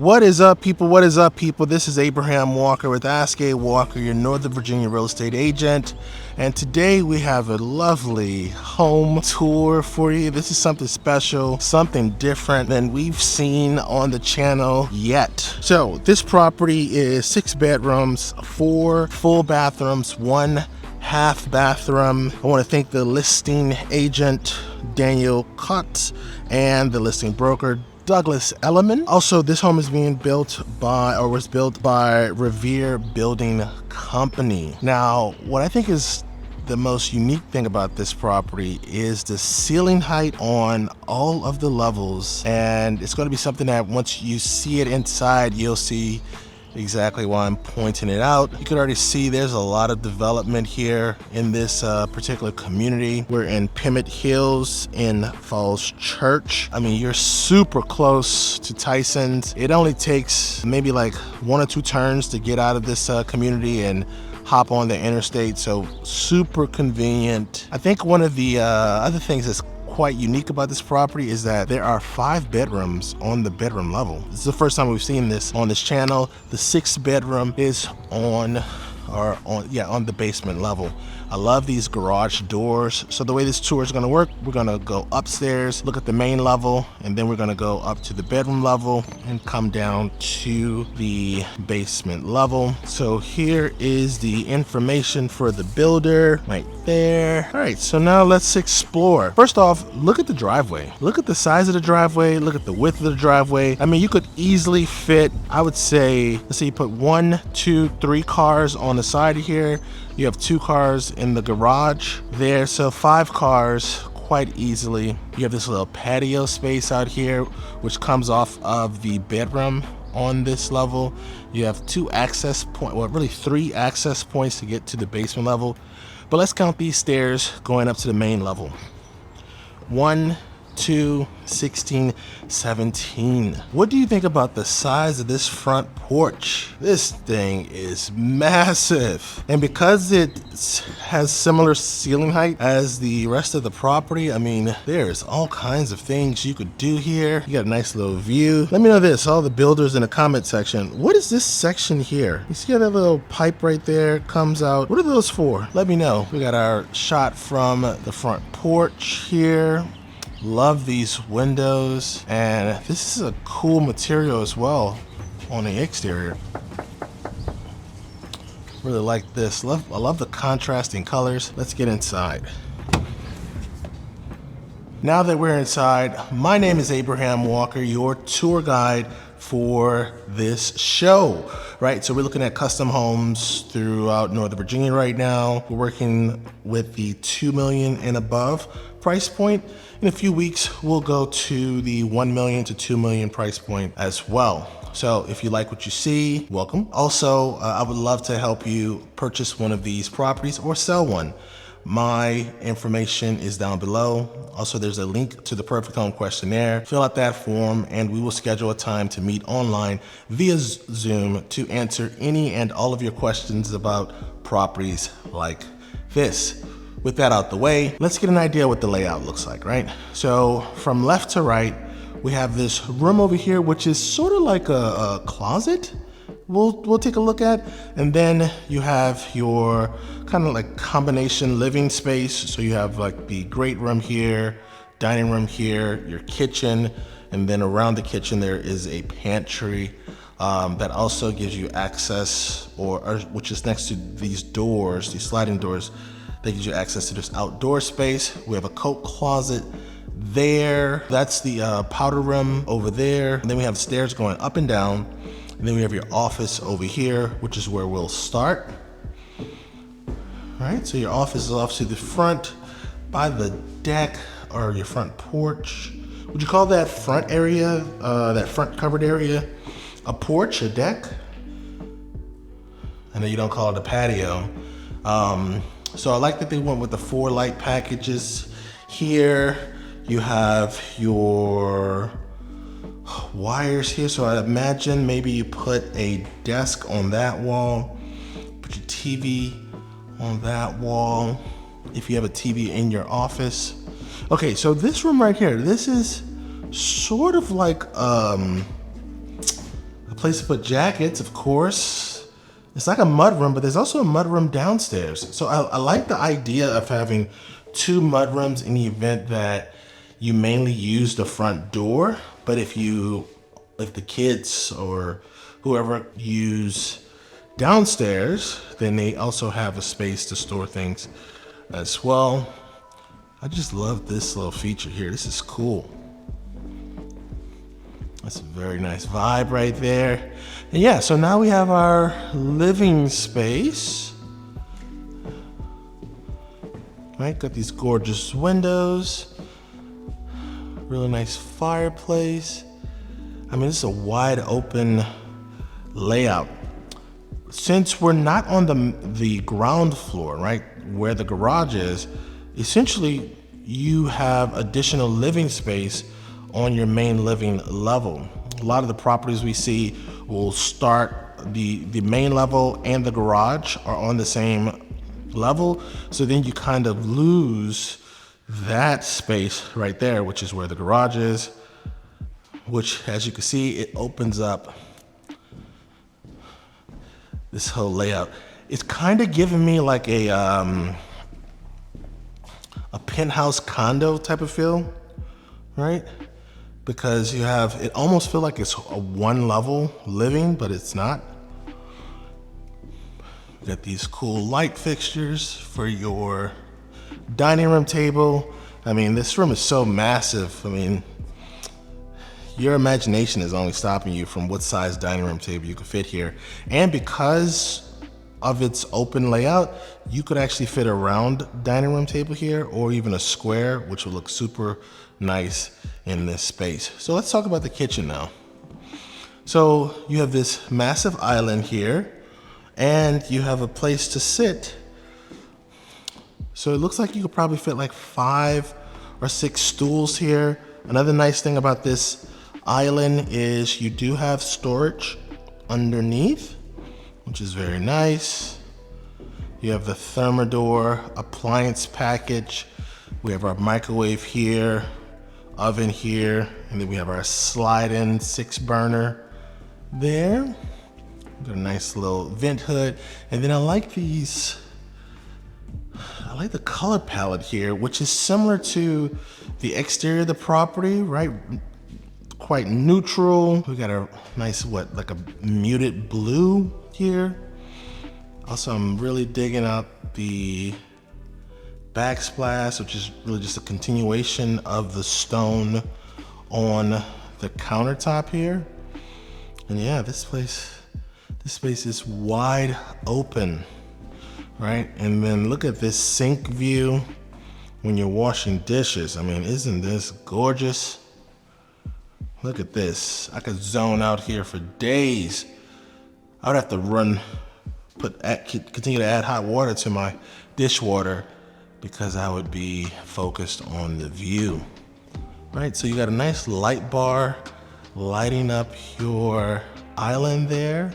What is up, people? What is up, people? This is Abraham Walker with Ask Walker, your Northern Virginia real estate agent. And today we have a lovely home tour for you. This is something special, something different than we've seen on the channel yet. So this property is 6 bedrooms, 4 full bathrooms, 1 half bathroom. I want to thank the listing agent, 𝗵𝗫𝗀𝗀𝗃, and the listing broker, Douglas Elliman. Also, this home is being built by, or was built by, Reverie Building Company. Now, what I think is the most unique thing about this property is the ceiling height on all of the levels, and it's going to be something that once you see it inside, you'll see exactly why I'm pointing it out. You can already see there's a lot of development here in this particular community. We're in Pimmit Hills in Falls Church. I mean, you're super close to Tyson's. It only takes maybe like 1 or 2 turns to get out of this community and hop on the interstate, so super convenient. I think one of the other things that's quite unique about this property is that there are 5 bedrooms on the bedroom level. This is the first time we've seen this on this channel. The 6th bedroom is on the basement level. I love these garage doors. So the way this tour is going to work, we're going to go upstairs, look at the main level, and then we're going to go up to the bedroom level and come down to the basement level. So here is the information for the builder right there. All right, so now let's explore. First off, look at the driveway. Look at the size of the driveway. Look at the width of the driveway. I mean, you could easily fit, I would say, let's say you put 1, 2, 3 cars on the side here. You have 2 cars in the garage there, so 5 cars quite easily. You have this little patio space out here, which comes off of the bedroom on this level. You have 2 access points, well, really 3 access points to get to the basement level. But let's count these stairs going up to the main level. 1, 2, 16, 17. What do you think about the size of this front porch? This thing is massive. And because it has similar ceiling height as the rest of the property, I mean, there's all kinds of things you could do here. You got a nice little view. Let me know this, all the builders in the comment section. What is this section here? You see how that little pipe right there comes out? What are those for? Let me know. We got our shot from the front porch here. Love these windows, and this is a cool material as well on the exterior. Really like this. I love the contrasting colors. Let's get inside. Now that we're inside, my name is Abraham Walker, your tour guide for this show, right? So we're looking at custom homes throughout Northern Virginia right now. We're working with the $2 million and above price point. In a few weeks, we'll go to the $1 million to $2 million price point as well. So if you like what you see, welcome. Also, I would love to help you purchase one of these properties or sell one. My information is down below. Also, there's a link to the Perfect Home questionnaire. Fill out that form and we will schedule a time to meet online via Zoom to answer any and all of your questions about properties like this. With that out the way, let's get an idea what the layout looks like, right? So from left to right, we have this room over here, which is sort of like a closet. We'll take a look at, and then you have your kind of like combination living space. So you have like the great room here, dining room here, your kitchen, and then around the kitchen there is a pantry that also gives you access, or which is next to these doors, these sliding doors. That gives you access to this outdoor space. We have a coat closet there. That's the powder room over there. And then we have stairs going up and down. And then we have your office over here, which is where we'll start. All right, so your office is off to the front by the deck or your front porch. Would you call that front area, that front covered area, a porch, a deck? I know you don't call it a patio. So I like that they went with the 4 light packages. Here you have your wires here. So I imagine maybe you put a desk on that wall, put your TV on that wall, if you have a TV in your office. Okay, so this room right here, this is sort of like place to put jackets, of course. It's like a mudroom, but there's also a mudroom downstairs. So I like the idea of having 2 mudrooms in the event that you mainly use the front door. But if the kids or whoever use downstairs, then they also have a space to store things as well. I just love this little feature here. This is cool. That's a very nice vibe right there. And yeah, so now we have our living space. Right, got these gorgeous windows. Really nice fireplace. I mean, this is a wide open layout. Since we're not on the ground floor, right, where the garage is, essentially you have additional living space on your main living level. A lot of the properties we see will start the main level and the garage are on the same level. So then you kind of lose that space right there, which is where the garage is, which, as you can see, it opens up this whole layout. It's kind of giving me like a penthouse condo type of feel, right? Because you have, it almost feel like it's a 1 level living, but it's not. You got these cool light fixtures for your dining room table. I mean, this room is so massive. I mean, your imagination is only stopping you from what size dining room table you could fit here. And because of its open layout, you could actually fit a round dining room table here or even a square, which will look super nice in this space. So let's talk about the kitchen now. So you have this massive island here and you have a place to sit. So it looks like you could probably fit like 5 or 6 stools here. Another nice thing about this island is you do have storage underneath, which is very nice. You have the Thermador appliance package. We have our microwave here, oven here, and then we have our slide-in 6-burner there. Got a nice little vent hood. And then I like the color palette here, which is similar to the exterior of the property, right? Quite neutral. We got a nice, like a muted blue here. Also, I'm really digging out the backsplash, which is really just a continuation of the stone on the countertop here. And yeah, this space is wide open, right? And then look at this sink view when you're washing dishes. I mean, isn't this gorgeous? Look at this. I could zone out here for days. I would have to continue to add hot water to my dishwater because I would be focused on the view, right? So you got a nice light bar lighting up your island there.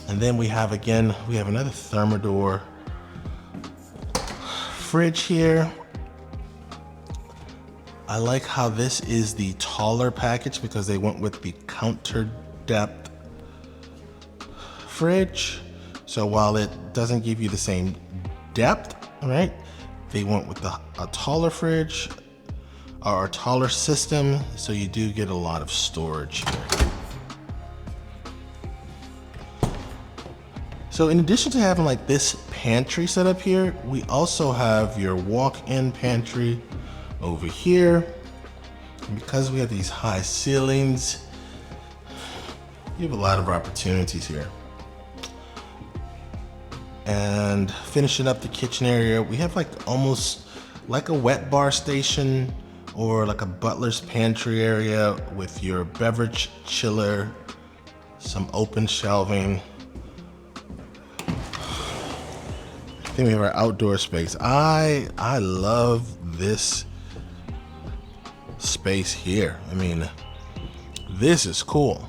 And then we have another Thermador fridge here. I like how this is the taller package because they went with the counter depth fridge. So while it doesn't give you the same depth, right? They went with a taller fridge or a taller system. So you do get a lot of storage here. So in addition to having like this pantry set up here, we also have your walk-in pantry over here. And because we have these high ceilings, you have a lot of opportunities here. And finishing up the kitchen area, we have like almost like a wet bar station or like a butler's pantry area with your beverage chiller, some open shelving. Then we have our outdoor space. I love this space here. I mean, this is cool.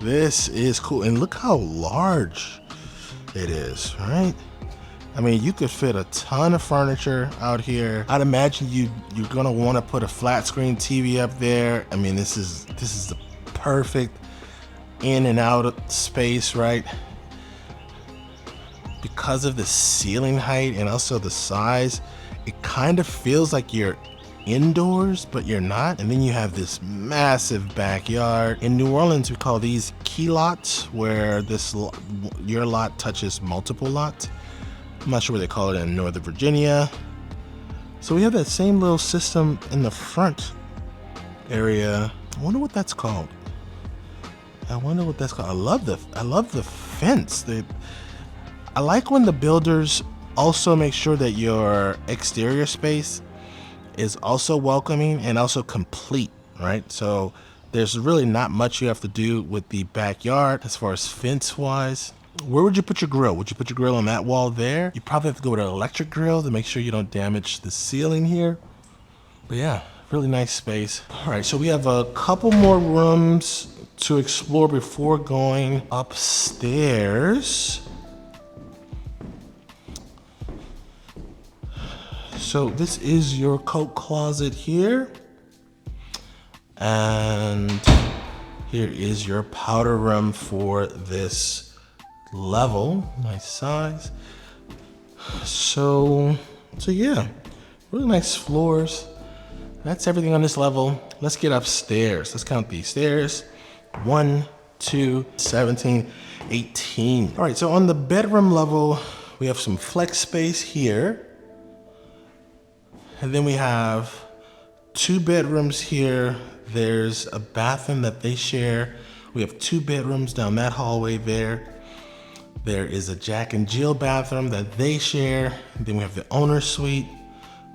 This is cool. And look how large it is, right? I mean, you could fit a ton of furniture out here. I'd imagine you're gonna want to put a flat screen TV up there. I mean, this is the perfect in and out of space, right? Because of the ceiling height and also the size, it kind of feels like you're indoors, but you're not. And then you have this massive backyard. In New Orleans, we call these key lots, where your lot touches multiple lots. I'm not sure what they call it in Northern Virginia. So we have that same little system in the front area. I wonder what that's called. I love the fence. I like when the builders also make sure that your exterior space is also welcoming and also complete, right? So there's really not much you have to do with the backyard as far as fence wise. Where would you put your grill? Would you put your grill on that wall there? You probably have to go with an electric grill to make sure you don't damage the ceiling here. But yeah, really nice space. All right, so we have a couple more rooms to explore before going upstairs. So this is your coat closet here. And here is your powder room for this level. Nice size. So yeah, really nice floors. That's everything on this level. Let's get upstairs. Let's count these stairs. 1, 2, 17, 18. All right, so on the bedroom level, we have some flex space here. And then we have 2 bedrooms here. There's a bathroom that they share. We have 2 bedrooms down that hallway there. There is a Jack and Jill bathroom that they share. And then we have the owner's suite,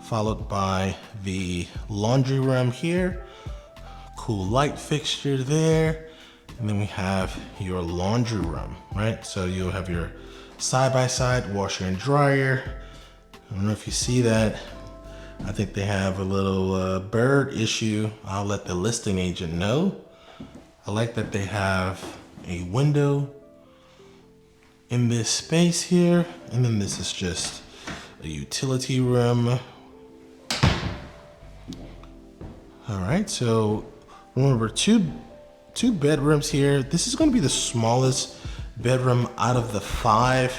followed by the laundry room here. Cool light fixture there. And then we have your laundry room, right? So you'll have your side-by-side washer and dryer. I don't know if you see that. I think they have a little bird issue. I'll let the listing agent know. I like that they have a window in this space here. And then this is just a utility room. All right, so remember, two bedrooms here. This is gonna be the smallest bedroom out of the 5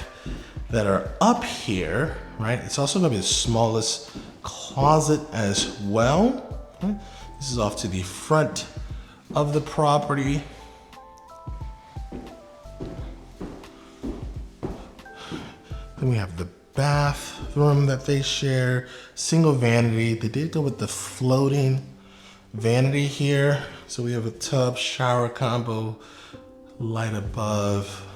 that are up here, right? It's also gonna be the smallest closet as well. Okay. This is off to the front of the property. Then we have the bathroom that they share, single vanity. They did go with the floating vanity here. So we have a tub, shower combo, light above,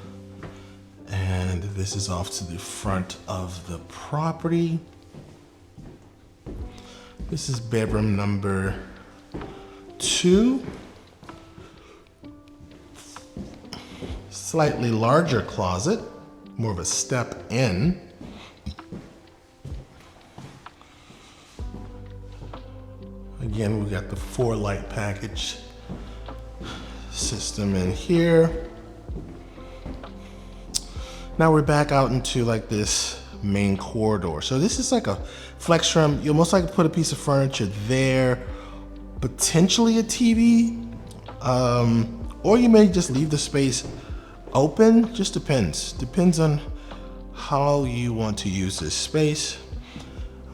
and this is off to the front of the property. This is bedroom number 2. Slightly larger closet, more of a step in. Again, we got the 4 light package system in here. Now we're back out into like this main corridor. So this is like a flex room. You'll most likely put a piece of furniture there, potentially a TV, or you may just leave the space open. Just depends on how you want to use this space.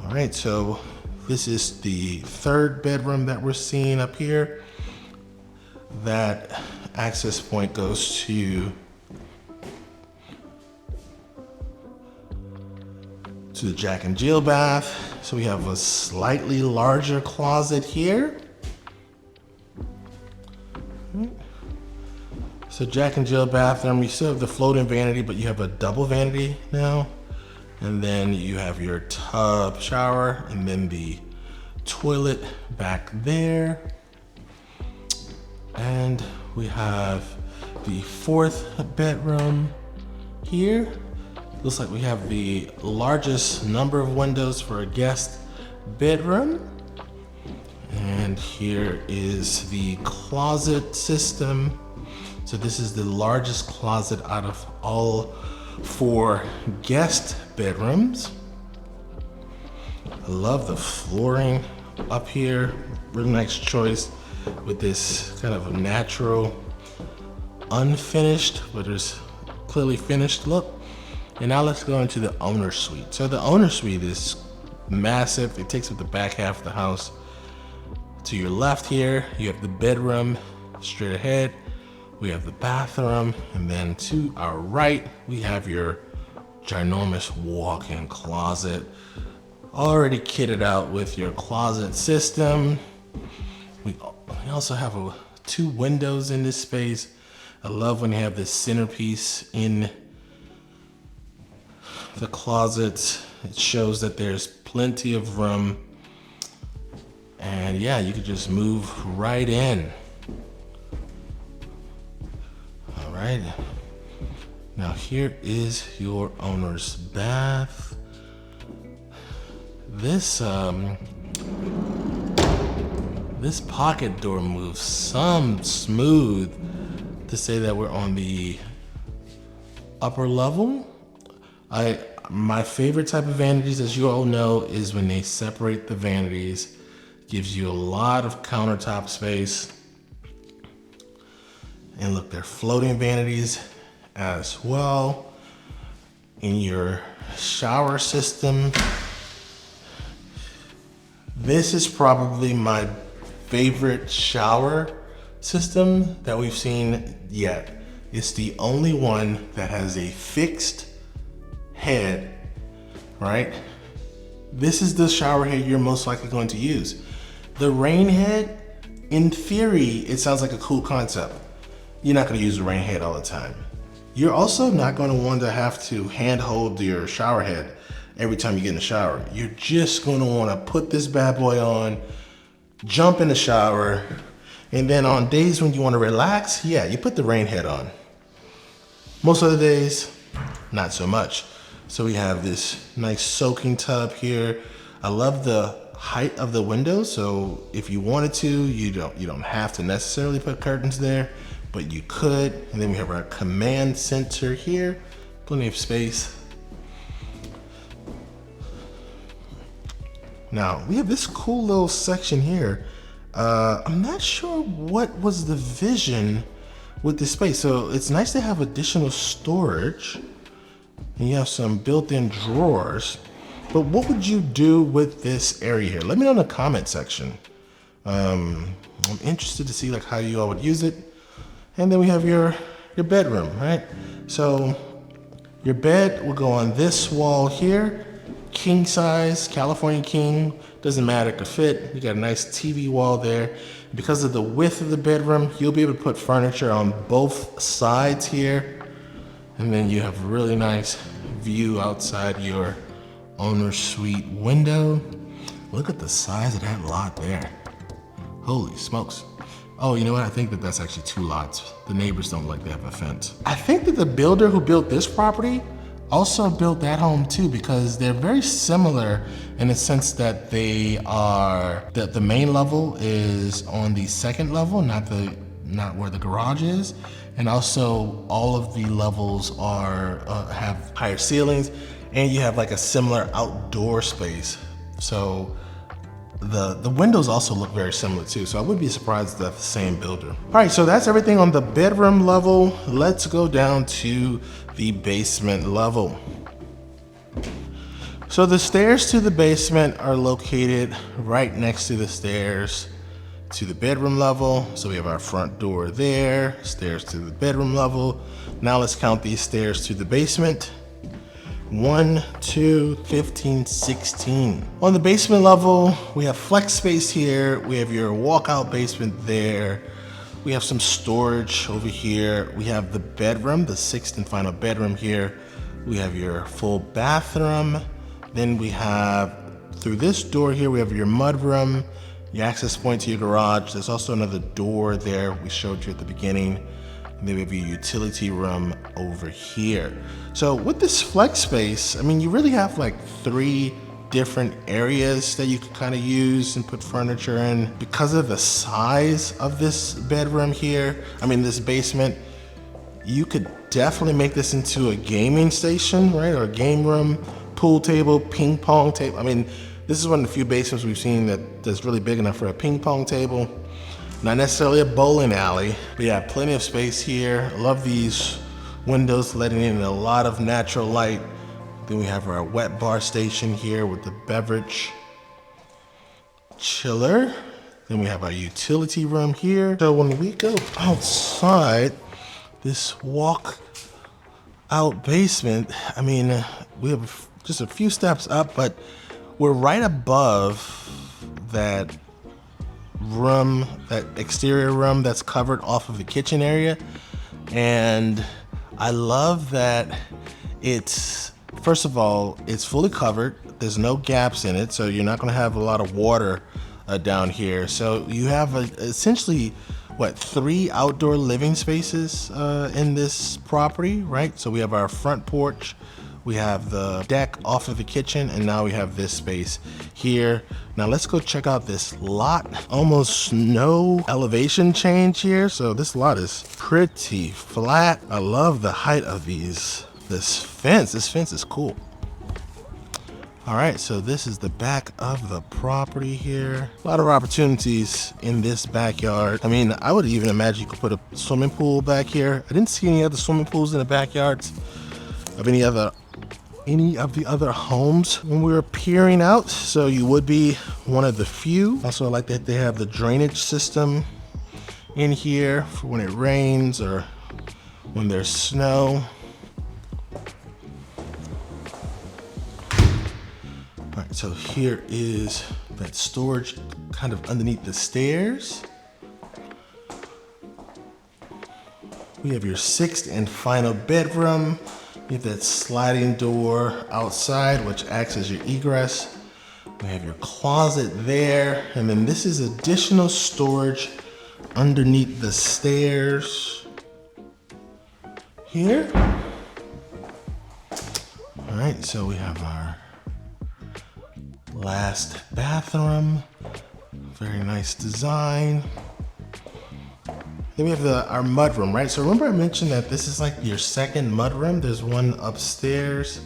All right, so this is the 3rd bedroom that we're seeing up here. That access point goes to the Jack and Jill bath. So we have a slightly larger closet here. So Jack and Jill bathroom, you still have the floating vanity, but you have a double vanity now. And then you have your tub, shower, and then the toilet back there. And we have the 4th bedroom here. Looks like we have the largest number of windows for a guest bedroom. And here is the closet system. So this is the largest closet out of all 4 guest bedrooms. I love the flooring up here. Really nice choice with this kind of a natural unfinished, but there's clearly finished look. And now let's go into the owner's suite. So the owner's suite is massive. It takes up the back half of the house. To your left here, you have the bedroom. Straight ahead, we have the bathroom. And then to our right, we have your ginormous walk-in closet. Already kitted out with your closet system. We also have two windows in this space. I love when you have this centerpiece in the closet. It shows that there's plenty of room. And yeah, you could just move right in. All right. Now here is your owner's bath. This pocket door moves some smooth to say that we're on the upper level. My favorite type of vanities, as you all know, is when they separate the vanities. Gives you a lot of countertop space. And look, they're floating vanities as well. In your shower system, this is probably my favorite shower system that we've seen yet. It's the only one that has a fixed head, right? This is the shower head you're most likely going to use. The rain head, in theory, it sounds like a cool concept. You're not gonna use the rain head all the time. You're also not gonna want to have to hand hold your shower head every time you get in the shower. You're just gonna wanna put this bad boy on, jump in the shower, and then on days when you wanna relax, yeah, you put the rain head on. Most other days, not so much. So we have this nice soaking tub here. I love the height of the window, so if you wanted to, you don't have to necessarily put curtains there, but you could. And then we have our command center here, plenty of space. Now we have this cool little section here. I'm not sure what was the vision with this space. So it's nice to have additional storage, and you have some built-in drawers. But what would you do with this area here? Let me know in the comment section. I'm interested to see like how you all would use it. And then we have your bedroom, right? So your bed will go on this wall here, king size, California king, doesn't matter, it could fit. You got a nice TV wall there. Because of the width of the bedroom, you'll be able to put furniture on both sides here. And then you have a really nice view outside your owner's suite window. Look at the size of that lot there. Holy smokes. Oh, you know what? I think that that's actually 2 lots. The neighbors don't like to have a fence. I think that the builder who built this property also built that home too, because they're very similar in the sense that they are, the main level is on the second level, not where the garage is. And also all of the levels are have higher ceilings, and you have like a similar outdoor space. So the windows also look very similar too. So I wouldn't be surprised that the same builder. All right, so that's everything on the bedroom level. Let's go down to the basement level. So the stairs to the basement are located right next to the stairs to the bedroom level. So we have our front door there, stairs to the bedroom level. Now let's count these stairs to the basement. 1, 2, 15, 16. On the basement level, we have flex space here. We have your walkout basement there. We have some storage over here. We have the bedroom, the 6th and final bedroom here. We have your full bathroom. Then we have, through this door here, we have your mudroom, your access point to your garage. There's also another door there we showed you at the beginning. And then we have your utility room over here. So with this flex space, I mean, you really have like 3 different areas that you can kind of use and put furniture in. Because of the size of this bedroom here, I mean, this basement, you could definitely make this into a gaming station, right? Or a game room, pool table, ping pong table. I mean, this is one of the few basements we've seen that's really big enough for a ping pong table. Not necessarily a bowling alley, but yeah, plenty of space here. I love these windows letting in a lot of natural light. Then we have our wet bar station here with the beverage chiller. Then we have our utility room here. So when we go outside this walk out basement, I mean, we have just a few steps up, but we're right above that room, that exterior room that's covered off of the kitchen area. And I love that it's, first of all, it's fully covered. There's no gaps in it, so you're not gonna have a lot of water down here. So you have essentially, what, 3 outdoor living spaces in this property, right? So we have our front porch, we have the deck off of the kitchen, and now we have this space here. Now let's go check out this lot. Almost no elevation change here, so this lot is pretty flat. I love the height of this fence. This fence is cool. All right, so this is the back of the property here. A lot of opportunities in this backyard. I mean, I would even imagine you could put a swimming pool back here. I didn't see any other swimming pools in the backyards of any of the other homes when we were peering out, so you would be one of the few. Also, I like that they have the drainage system in here for when it rains or when there's snow. All right, so here is that storage kind of underneath the stairs. We have your 6th and final bedroom. You have that sliding door outside, which acts as your egress. We have your closet there. And then this is additional storage underneath the stairs here. All right, so we have our last bathroom. Very nice design. Then we have our mudroom, right? So remember I mentioned that this is like your 2nd mudroom. There's one upstairs.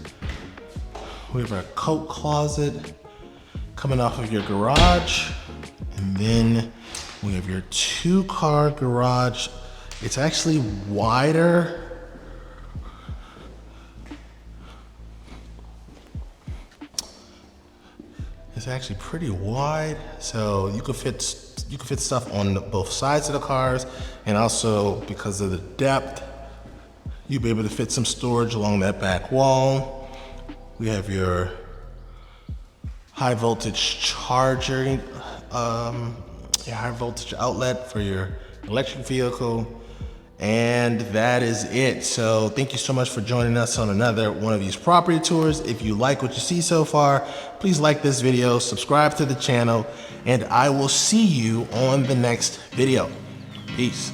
We have our coat closet coming off of your garage. And then we have your 2-car garage. It's actually wider. It's actually pretty wide, so you could fit stuff on both sides of the cars, and also because of the depth, you'll be able to fit some storage along that back wall. We have your high voltage charger, your high voltage outlet for your electric vehicle. And that is it. So thank you so much for joining us on another one of these property tours. If you like what you see so far, please like this video, subscribe to the channel, and I will see you on the next video. Peace.